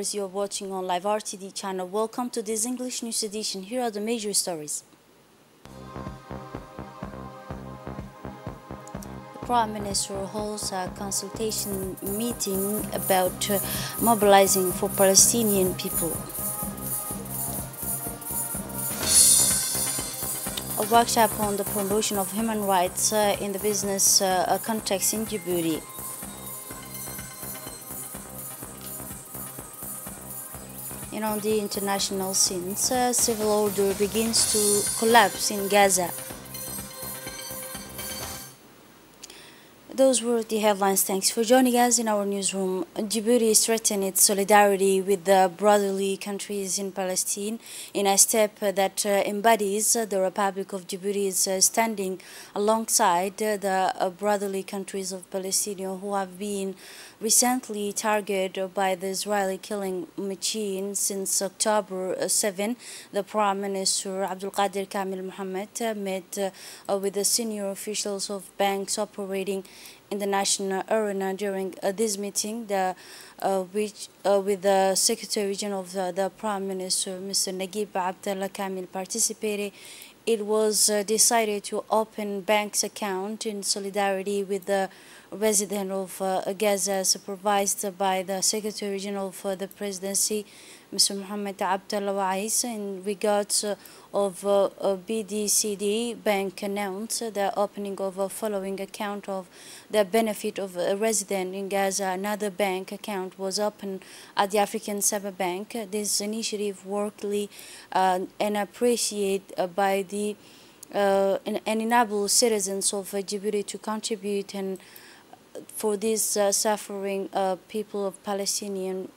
viewers, you're watching on Live RTD channel. Welcome to this English news edition. Here are the major stories. The Prime Minister holds a consultation meeting about mobilizing for Palestinian people. A workshop on the promotion of human rights in the business context in Djibouti. And on the international scene, civil order begins to collapse in Gaza. Those were the headlines. Thanks for joining us in our newsroom. Djibouti strengthened its solidarity with the brotherly countries in Palestine in a step that embodies the Republic of Djibouti's standing alongside the brotherly countries of Palestine who have been recently targeted by the Israeli killing machine since October 7. The Prime Minister Abdul Qadir Kamil Mohammed met with the senior officials of banks operating in the national arena during this meeting, with the Secretary General of the Prime Minister, Mr. Naguib Abdallah Kamil, participating. It was decided to open banks account in solidarity with the resident of Gaza, supervised by the Secretary General for the Presidency, Mr. Mohammed Abdallah Wais. In regards of BDCD, bank announced the opening of a following account of the benefit of a resident in Gaza. Another bank account was opened at the African Saba Bank. This initiative workly and appreciated by the and enable citizens of Djibouti to contribute and for these suffering people of Palestinian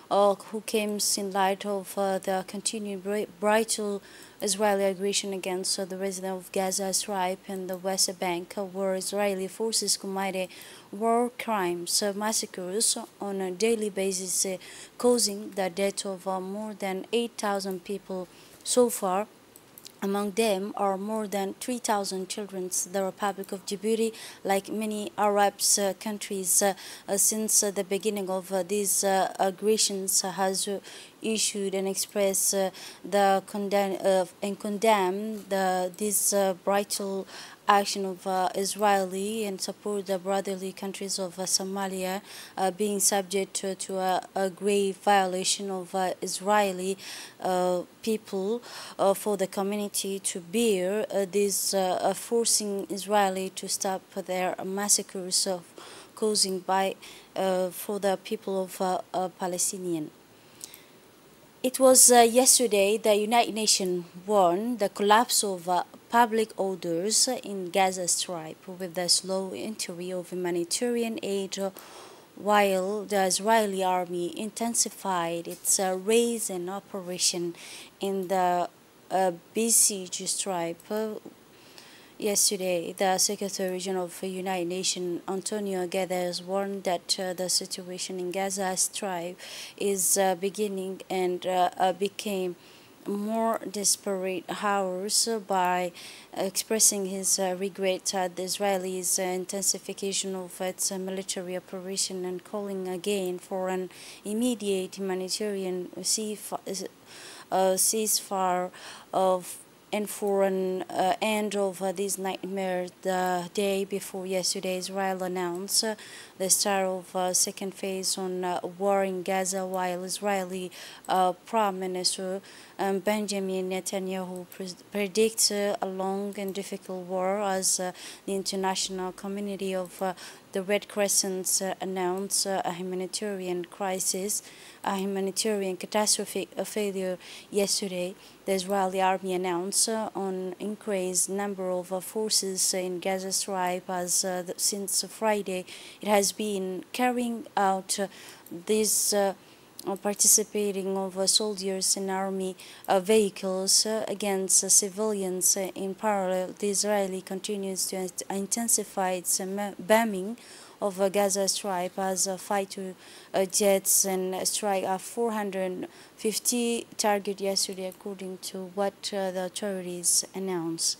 who came in light of the continued brutal Israeli aggression against the residents of Gaza Strip and the West Bank, where Israeli forces committed war crimes, massacres on a daily basis, causing the death of more than 8,000 people so far. Among them are more than 3,000 children. The Republic of Djibouti, like many Arab countries, since the beginning of these aggressions, has issued and expressed condemn this brutal action of Israeli and support the brotherly countries of Somalia being subject to a grave violation of Israeli people for the community to bear this forcing Israeli to stop their massacres causing by for the people of Palestinian. It was yesterday the United Nations warned the collapse of public orders in Gaza Strip with the slow entry of humanitarian aid, while the Israeli army intensified its raids and operation in the besieged Strip. Yesterday, the Secretary General of the United Nations, Antonio Guterres, warned that the situation in Gaza Strip is beginning and became more desperate hours by expressing his regret at the Israelis' intensification of its military operation and calling again for an immediate humanitarian ceasefire and for an end of this nightmare. The day before yesterday, Israel announced the start of second phase on war in Gaza, while Israeli Prime Minister Benjamin Netanyahu predicts a long and difficult war as the international community of the Red Crescent announced a humanitarian crisis, a humanitarian catastrophic failure yesterday. The Israeli army announced on increased number of forces in Gaza Strip as since Friday it has been carrying out this participating of soldiers and army vehicles against civilians. In parallel, the Israeli continues to intensify its bombing of Gaza Strip as fighter jets and strike a 450 target yesterday, according to what the authorities announced.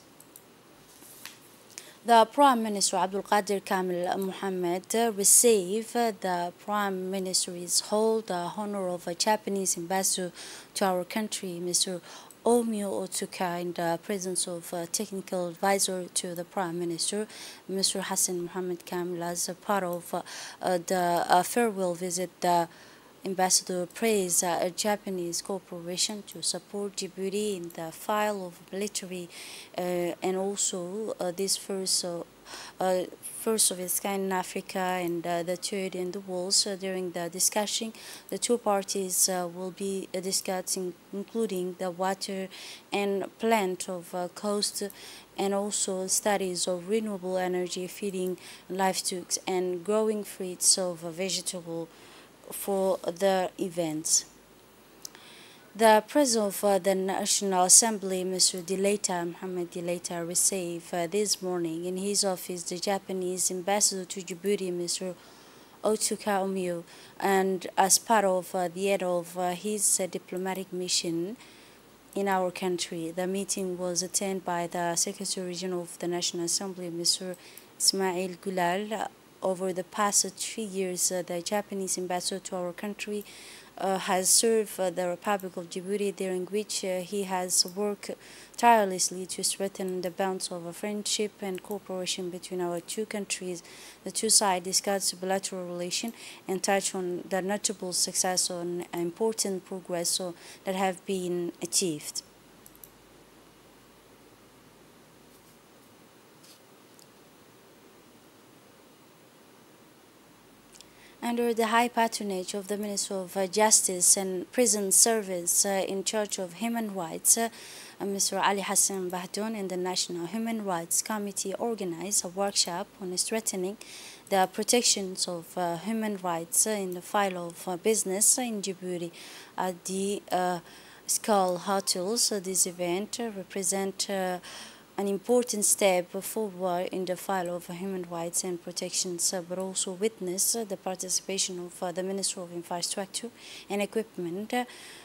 The Prime Minister Abdul Qadir Kamil Mohammed received the Prime Minister's hold the honor of a Japanese ambassador to our country, Mr. Omio Otsuka, in the presence of a technical advisor to the Prime Minister, Mr. Hassan Mohammed Kamil, as a part of the farewell visit. The Ambassador praised a Japanese cooperation to support Djibouti in the file of military and also this first of its kind in Africa and the third in the world. So during the discussion, the two parties will be discussing, including the water and plant of coast and also studies of renewable energy, feeding livestock and growing fruits of vegetable for the events. The President of the National Assembly, Mr. Dileita Mohamed Dileita, received this morning in his office the Japanese ambassador to Djibouti, Mr. Otsuka Omio, and as part of the end of his diplomatic mission in our country. The meeting was attended by the Secretary General of the National Assembly, Mr. Ismail Gulal. Over the past 3 years, the Japanese ambassador to our country has served the Republic of Djibouti, during which he has worked tirelessly to strengthen the bonds of friendship and cooperation between our two countries. The two sides discussed bilateral relations and touched on the notable success and important progress that have been achieved. Under the high patronage of the Minister of Justice and Prison Service in charge of human rights, Mr. Ali Hassan Bahdoun and the National Human Rights Committee organized a workshop on strengthening the protections of human rights in the file of business in Djibouti at the Skull Hotels. This event represents an important step forward in the file of human rights and protections, but also witness the participation of the Minister of Infrastructure and Equipment,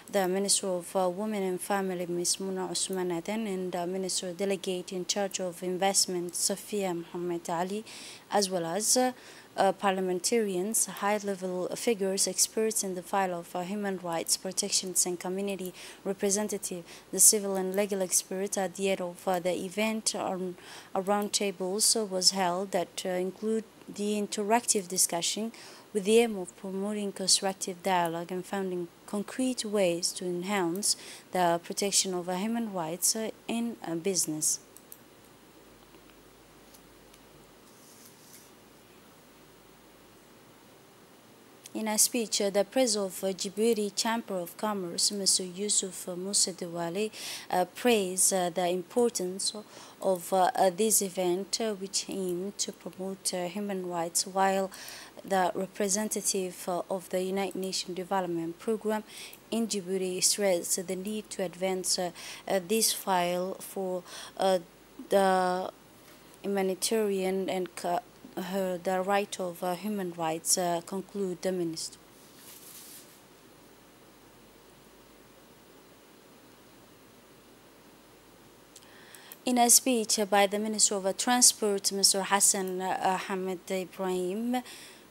the Minister of Women and Family, Ms. Muna Osman Aden, and the Minister Delegate in charge of Investment, Sofia Mohammed Ali, as well as parliamentarians, high-level figures, experts in the file of human rights protections and community representative, the civil and legal experts. At the end of the event, a roundtable also was held that include the interactive discussion with the aim of promoting constructive dialogue and finding concrete ways to enhance the protection of human rights in business. In a speech, the President of Djibouti Chamber of Commerce, Mr. Yusuf Moussa Douale, praised the importance of this event, which aimed to promote human rights, while the representative of the United Nations Development Programme in Djibouti stressed the need to advance this file for the humanitarian and the right of human rights, conclude the minister. In a speech by the Minister of Transport, Mr. Hassan Ahmed Ibrahim,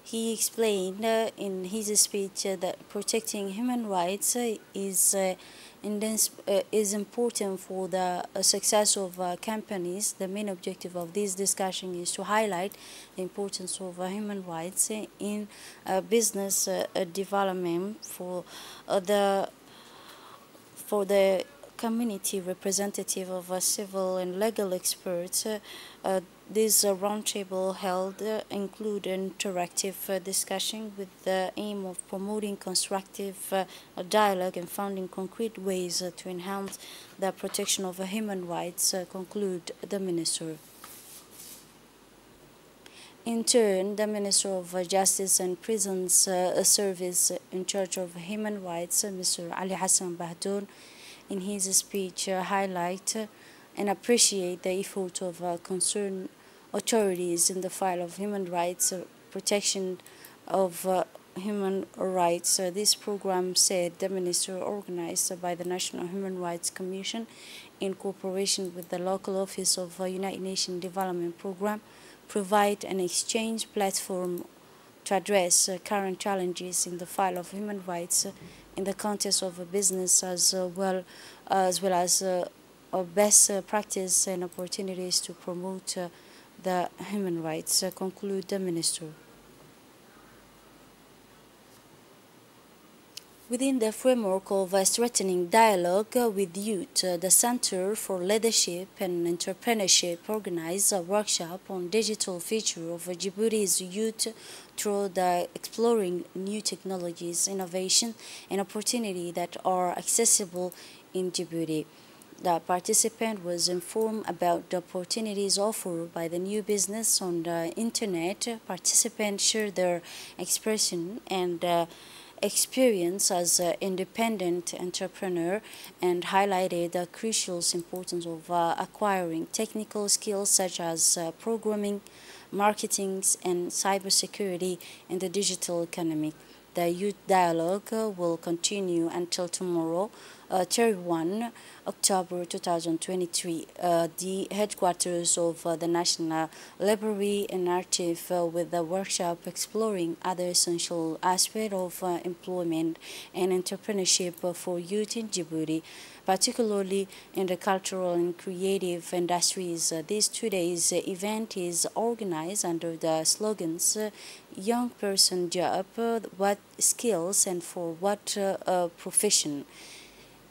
he explained in his speech that protecting human rights is important for the success of companies. The main objective of this discussion is to highlight the importance of human rights in business development for the community representative of civil and legal experts. This roundtable held include interactive discussion with the aim of promoting constructive dialogue and finding concrete ways to enhance the protection of human rights, conclude the minister. In turn, the Minister of Justice and Prisons Service in charge of human rights, Mr. Ali Hassan Bahdoun, in his speech highlight and appreciate the effort of concerned authorities in the file of human rights protection of human rights. This program, said the minister, organized by the National Human Rights Commission in cooperation with the local office of United Nations Development Program, provide an exchange platform to address current challenges in the field of human rights in the context of a business as well as best practice and opportunities to promote the human rights, conclude the minister. Within the framework of a strengthening dialogue with youth, the Center for Leadership and Entrepreneurship organized a workshop on digital future of Djibouti's youth through the exploring new technologies, innovation, and opportunity that are accessible in Djibouti. The participant was informed about the opportunities offered by the new business on the internet. Participants shared their expression and experience as an independent entrepreneur and highlighted the crucial importance of acquiring technical skills such as programming, marketing, and cybersecurity in the digital economy. The youth dialogue will continue until tomorrow, 31 October 2023, the headquarters of the National Library and Archive, with the workshop exploring other essential aspects of employment and entrepreneurship for youth in Djibouti, particularly in the cultural and creative industries. This 2 days event is organized under the slogans Young Person Job, what skills and for what profession.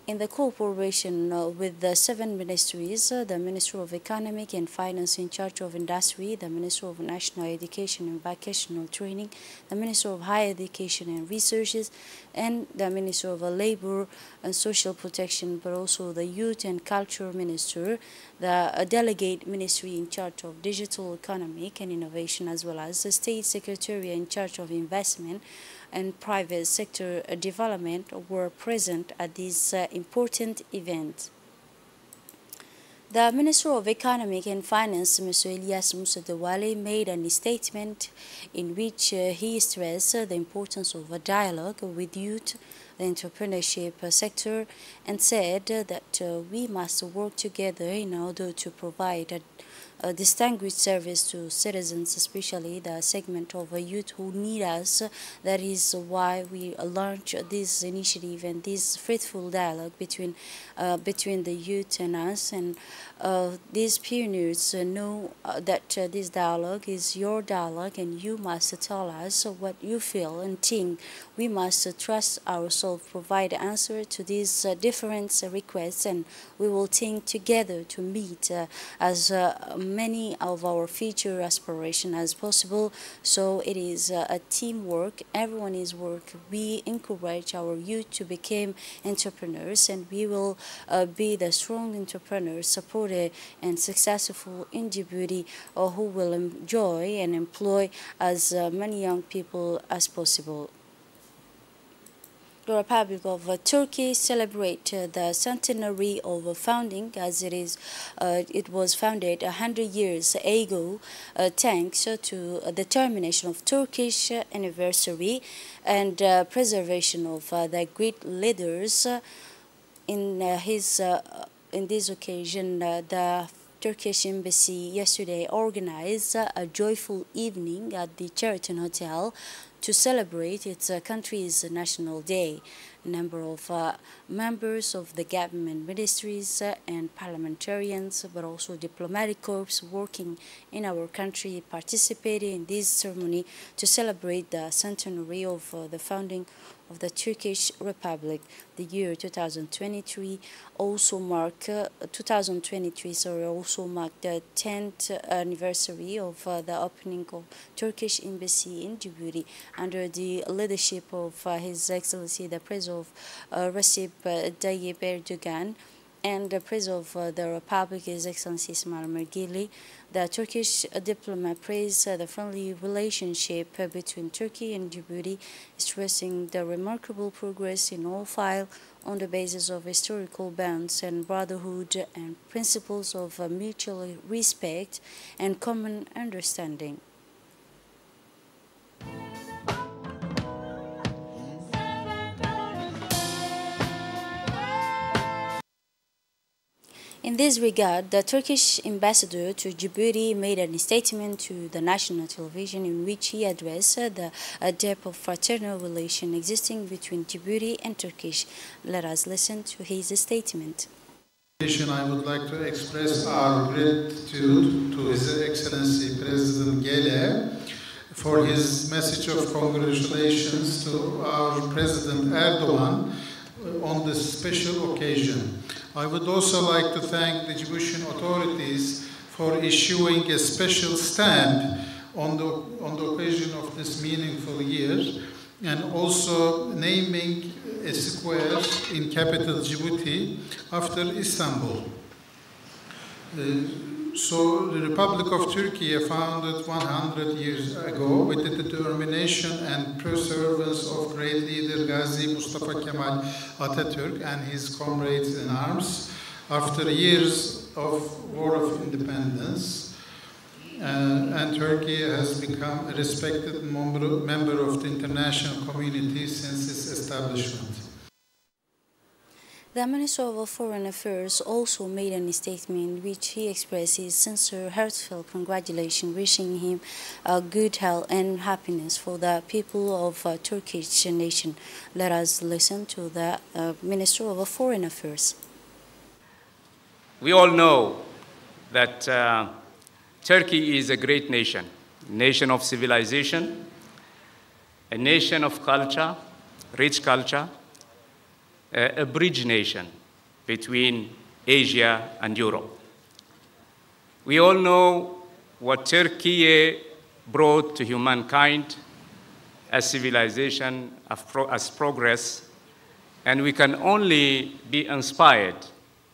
In the cooperation with the 7 ministries, the Ministry of Economic and Finance in charge of Industry, the Ministry of National Education and Vocational Training, the Ministry of Higher Education and Researches, and the Ministry of Labor and Social Protection, but also the Youth and Culture Minister, the delegate ministry in charge of Digital Economic and Innovation, as well as the State Secretary in charge of Investment and private sector development were present at this important event. The Minister of Economic and Finance, Mr. Ilyas Moussa Douale, made a statement in which he stressed the importance of a dialogue with youth, the entrepreneurship sector, and said that we must work together in order to provide a distinguished service to citizens, especially the segment of youth who need us. That is why we launched this initiative and this fruitful dialogue between the youth and us. And these pioneers know that this dialogue is your dialogue, and you must tell us what you feel and think. We must trust ourselves, provide answer to these different requests, and we will think together to meet as many of our future aspirations as possible. So it is a teamwork. Everyone is work. We encourage our youth to become entrepreneurs, and we will be the strong entrepreneurs, supported and successful in Djibouti, who will enjoy and employ as many young people as possible. The Republic of Turkey celebrate the centenary of founding, as it was founded 100 years ago, thanks to the termination of Turkish anniversary and preservation of the great leaders. In this occasion, the Turkish embassy yesterday organized a joyful evening at the Sheraton Hotel to celebrate its country's National Day. A number of members of the government ministries and parliamentarians, but also diplomatic corps working in our country participated in this ceremony to celebrate the centenary of the founding of the Turkish Republic. The year 2023 also marked the 10th anniversary of the opening of Turkish embassy in Djibouti under the leadership of His Excellency the President of Recep Tayyip Erdogan and the President of the Republic, His Excellency Ismail Mergili. The Turkish diplomat praised the friendly relationship between Turkey and Djibouti, stressing the remarkable progress in all files on the basis of historical bonds and brotherhood and principles of mutual respect and common understanding. In this regard, the Turkish ambassador to Djibouti made a statement to the national television in which he addressed the depth of fraternal relation existing between Djibouti and Turkish. Let us listen to his statement. I would like to express our gratitude to His Excellency President Gele for his message of congratulations to our President Erdogan on this special occasion. I would also like to thank the Djiboutian authorities for issuing a special stamp on the occasion of this meaningful year, and also naming a square in capital Djibouti after Istanbul. So the Republic of Turkey, founded 100 years ago with the determination and perseverance of great leader Gazi Mustafa Kemal Atatürk and his comrades in arms, after years of war of independence, and Turkey has become a respected member of the international community since its establishment. The Minister of Foreign Affairs also made a statement in which he expressed his sincere, heartfelt congratulations, wishing him good health and happiness for the people of Turkish nation. Let us listen to the Minister of Foreign Affairs. We all know that Turkey is a great nation of civilization, a nation of culture, rich culture, a bridge nation between Asia and Europe. We all know what Turkey brought to humankind as civilization, as progress, and we can only be inspired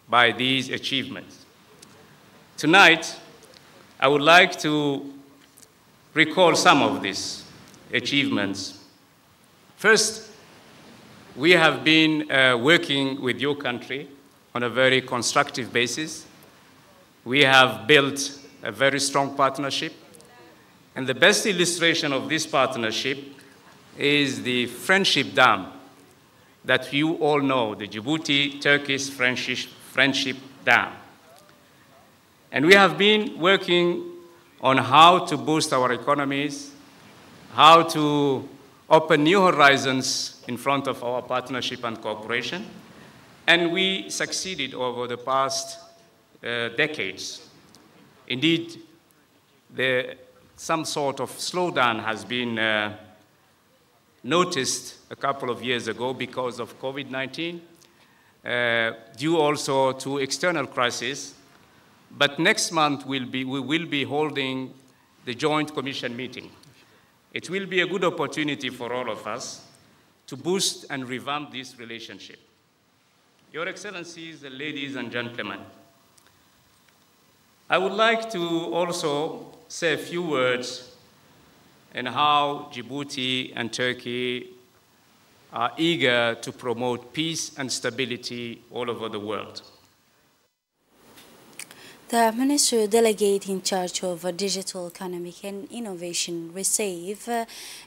by these achievements. Tonight, I would like to recall some of these achievements. First, we have been working with your country on a very constructive basis. We have built a very strong partnership, and the best illustration of this partnership is the Friendship Dam that you all know, the Djibouti-Turkish Friendship Dam. And we have been working on how to boost our economies, how to open new horizons in front of our partnership and cooperation, and we succeeded over the past decades. Indeed, some sort of slowdown has been noticed a couple of years ago because of COVID-19, due also to external crisis. But next month we will be holding the Joint Commission meeting. It will be a good opportunity for all of us to boost and revamp this relationship. Your Excellencies, ladies and gentlemen, I would like to also say a few words on how Djibouti and Turkey are eager to promote peace and stability all over the world. The Minister Delegate in charge of Digital Economic and Innovation received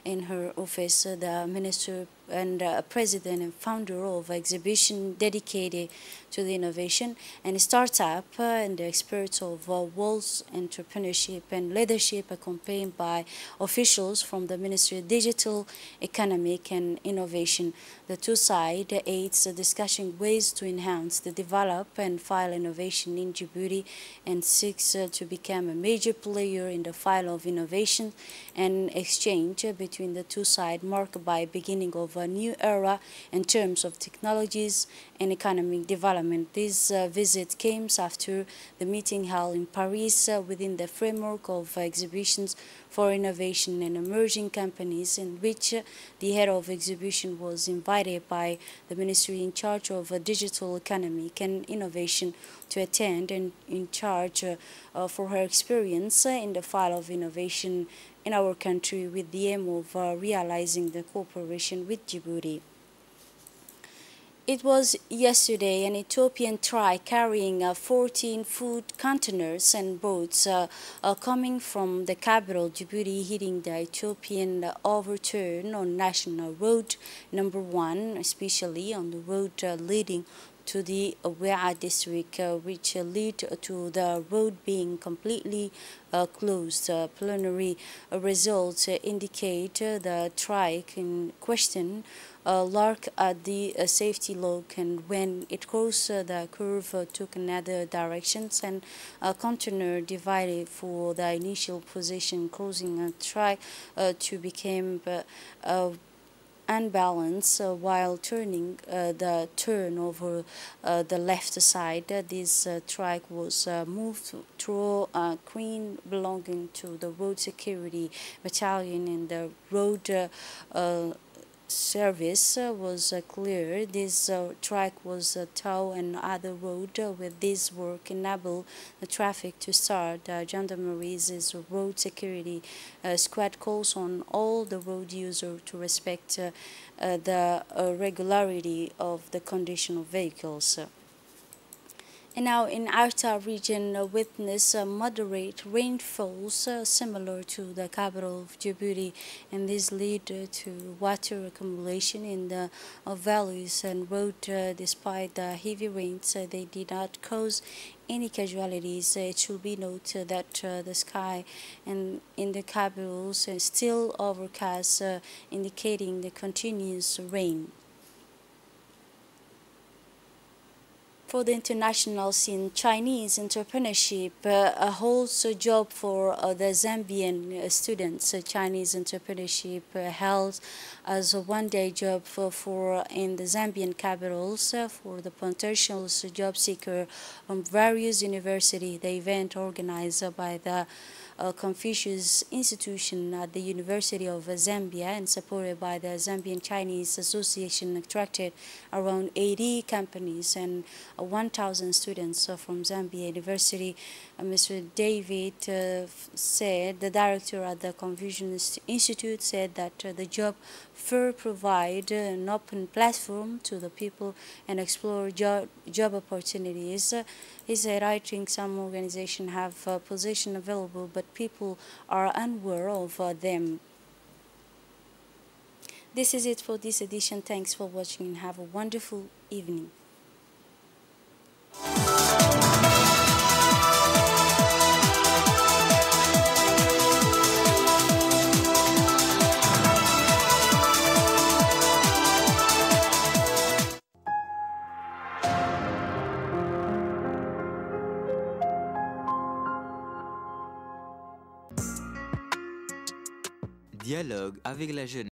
in her office the Minister and President and founder of exhibition dedicated to the innovation and startup and the experts of world's entrepreneurship and leadership, accompanied by officials from the Ministry of Digital Economic and Innovation. The two sides aids discussing ways to enhance the develop and file innovation in Djibouti and seeks to become a major player in the file of innovation and exchange between the two sides, marked by beginning of a new era in terms of technologies and economic development. This visit came after the meeting held in Paris within the framework of exhibitions for innovation and emerging companies, in which the head of exhibition was invited by the ministry in charge of digital economic and innovation to attend and in charge for her experience in the file of innovation in our country, with the aim of realizing the cooperation with Djibouti. It was yesterday an Ethiopian truck carrying 14 food containers and boats coming from the capital Djibouti, hitting the Ethiopian overturn on National Road number 1, especially on the road leading to the Wea district, which lead to the road being completely closed. Preliminary results indicate the trike in question lurked at the safety lock, and when it crossed the curve took another direction, and a container divided for the initial position, causing a trike to become unbalanced while turning the turn over the left side. This trike was moved through a crane belonging to the road security battalion, and the road service was clear. This track was towed and other road with this work enable the traffic to start. Gendarmerie's road security squad calls on all the road users to respect the regularity of the condition of vehicles. And now in Arta region, witness moderate rainfalls similar to the capital of Djibouti, and this lead to water accumulation in the valleys and road. Despite the heavy rains, they did not cause any casualties. It should be noted that the sky and in the capitals is still overcast, indicating the continuous rain. For the international scene, Chinese entrepreneurship holds a job for the Zambian students. Chinese entrepreneurship held as a one-day job for in the Zambian capitals for the potential job seeker from various universities. The event organized by the Confucius Institution at the University of Zambia and supported by the Zambian Chinese Association attracted around 80 companies and 1,000 students from Zambia University. Mr. David said, the director at the Confucius Institute said that the job fair provide an open platform to the people and explore job opportunities. He said, I think some organizations have positions available, but people are unaware of them. This is it for this edition. Thanks for watching and have a wonderful evening. Dialogue avec la jeunesse.